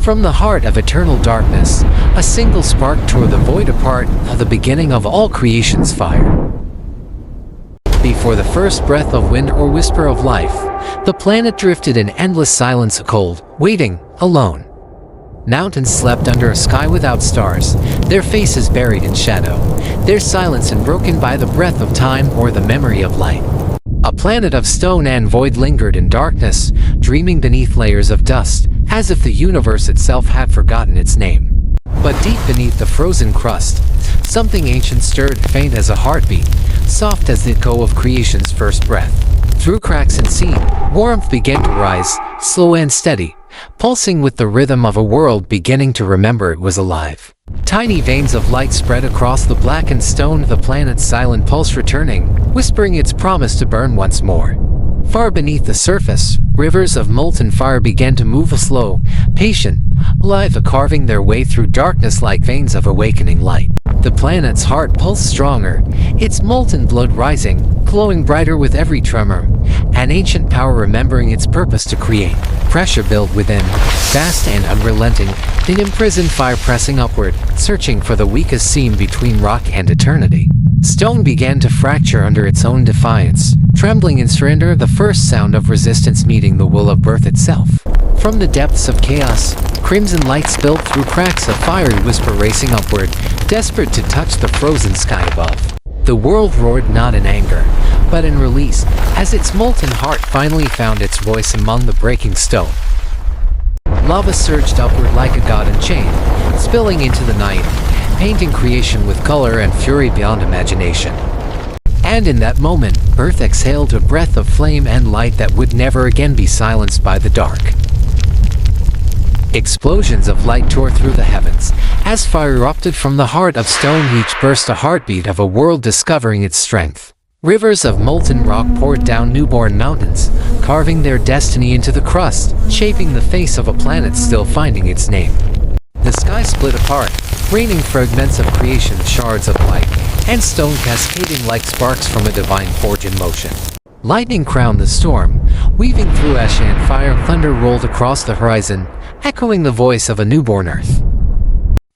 From the heart of eternal darkness, a single spark tore the void apart, the beginning of all creation's fire. Before the first breath of wind or whisper of life, the planet drifted in endless silence, cold, waiting, alone. Mountains slept under a sky without stars, their faces buried in shadow, their silence unbroken by the breath of time or the memory of light. A planet of stone and void lingered in darkness, dreaming beneath layers of dust, as if the universe itself had forgotten its name. But deep beneath the frozen crust, something ancient stirred, faint as a heartbeat, soft as the echo of creation's first breath. Through cracks in seam, warmth began to rise, slow and steady, pulsing with the rhythm of a world beginning to remember it was alive. Tiny veins of light spread across the blackened stone, the planet's silent pulse returning, whispering its promise to burn once more. Far beneath the surface, rivers of molten fire began to move slow, patient, alive, carving their way through darkness like veins of awakening light. The planet's heart pulsed stronger, its molten blood rising, glowing brighter with every tremor, an ancient power remembering its purpose to create. Pressure built within, vast and unrelenting, an imprisoned fire pressing upward, searching for the weakest seam between rock and eternity. Stone began to fracture under its own defiance, trembling in surrender, the first sound of resistance meeting the will of birth itself. From the depths of chaos, crimson light spilled through cracks, a fiery whisper racing upward, desperate to touch the frozen sky above. The world roared not in anger, but in release, as its molten heart finally found its voice among the breaking stone. Lava surged upward like a god unchained, spilling into the night, painting creation with color and fury beyond imagination. And in that moment, Earth exhaled a breath of flame and light that would never again be silenced by the dark. Explosions of light tore through the heavens. As fire erupted from the heart of stone, each burst a heartbeat of a world discovering its strength. Rivers of molten rock poured down newborn mountains, carving their destiny into the crust, shaping the face of a planet still finding its name. The sky split apart, raining fragments of creation, shards of light, and stone cascading like sparks from a divine forge in motion. Lightning crowned the storm, weaving through ash and fire. Thunder rolled across the horizon, echoing the voice of a newborn Earth.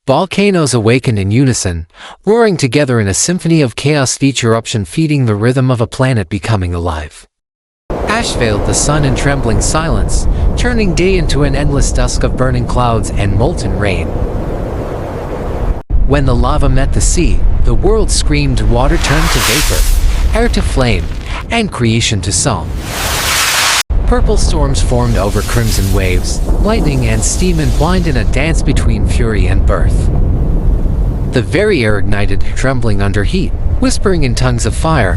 Volcanoes awakened in unison, roaring together in a symphony of chaos, each eruption feeding the rhythm of a planet becoming alive. Ash veiled the sun in trembling silence, turning day into an endless dusk of burning clouds and molten rain. When the lava met the sea, the world screamed, water turned to vapor, air to flame, and creation to song. Purple storms formed over crimson waves, lightning and steam entwined in a dance between fury and birth. The very air ignited, trembling under heat, whispering in tongues of fire,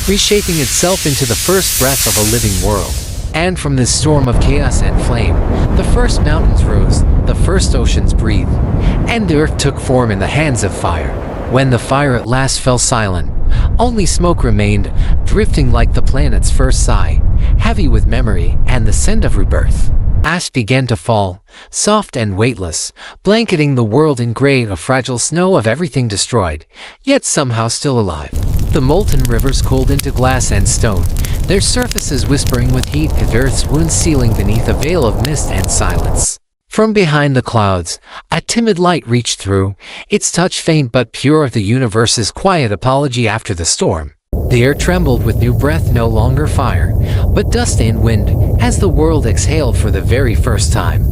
reshaping itself into the first breath of a living world. And from this storm of chaos and flame, the first mountains rose, the first oceans breathed, and the earth took form in the hands of fire. When the fire at last fell silent, only smoke remained, drifting like the planet's first sigh, heavy with memory and the scent of rebirth. Ash began to fall, soft and weightless, blanketing the world in gray, a fragile snow of everything destroyed, yet somehow still alive. The molten rivers cooled into glass and stone, their surfaces whispering with heat, and Earth's wounds sealing beneath a veil of mist and silence. From behind the clouds, a timid light reached through, its touch faint but pure, the universe's quiet apology after the storm. The air trembled with new breath, no longer fire, but dust and wind, as the world exhaled for the very first time.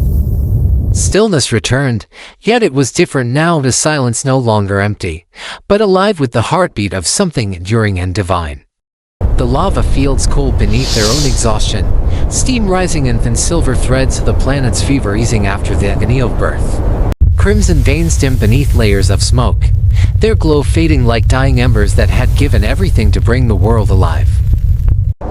Stillness returned, yet it was different now, the silence no longer empty, but alive with the heartbeat of something enduring and divine. The lava fields cooled beneath their own exhaustion, steam rising in thin silver threads, the planet's fever easing after the agony of birth. Crimson veins dimmed beneath layers of smoke, their glow fading like dying embers that had given everything to bring the world alive.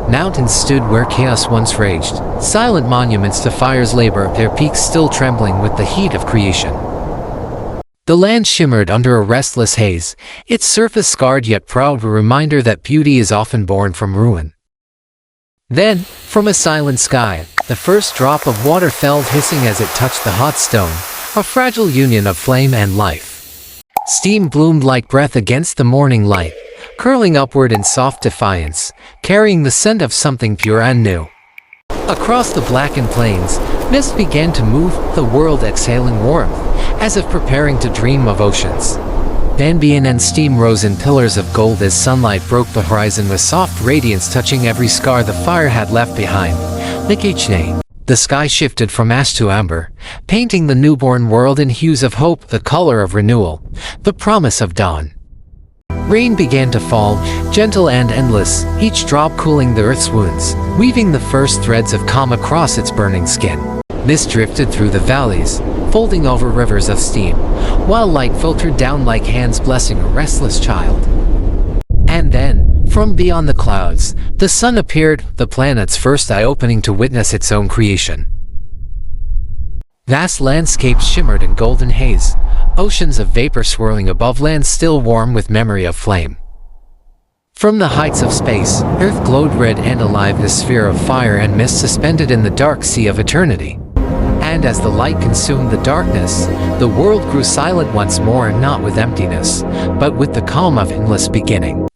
Mountains stood where chaos once raged, silent monuments to fire's labor, their peaks still trembling with the heat of creation. The land shimmered under a restless haze, its surface scarred yet proud, a reminder that beauty is often born from ruin. Then, from a silent sky, the first drop of water fell hissing as it touched the hot stone, a fragile union of flame and life. Steam bloomed like breath against the morning light, curling upward in soft defiance, carrying the scent of something pure and new. Across the blackened plains, Mist began to move, the world exhaling warmth, as if preparing to dream of oceans. Ambient and steam rose in pillars of gold as sunlight broke the horizon with soft radiance touching every scar the fire had left behind. The sky shifted from ash to amber, painting the newborn world in hues of hope, the color of renewal, the promise of dawn. Rain began to fall, gentle and endless, each drop cooling the earth's wounds, weaving the first threads of calm across its burning skin. Mist drifted through the valleys, folding over rivers of steam, while light filtered down like hands blessing a restless child. And then, from beyond the clouds, the sun appeared, the planet's first eye opening to witness its own creation. Vast landscapes shimmered in golden haze, oceans of vapor swirling above lands still warm with memory of flame. From the heights of space, Earth glowed red and alive, this sphere of fire and mist suspended in the dark sea of eternity. And as the light consumed the darkness, the world grew silent once more, not with emptiness, but with the calm of endless beginning.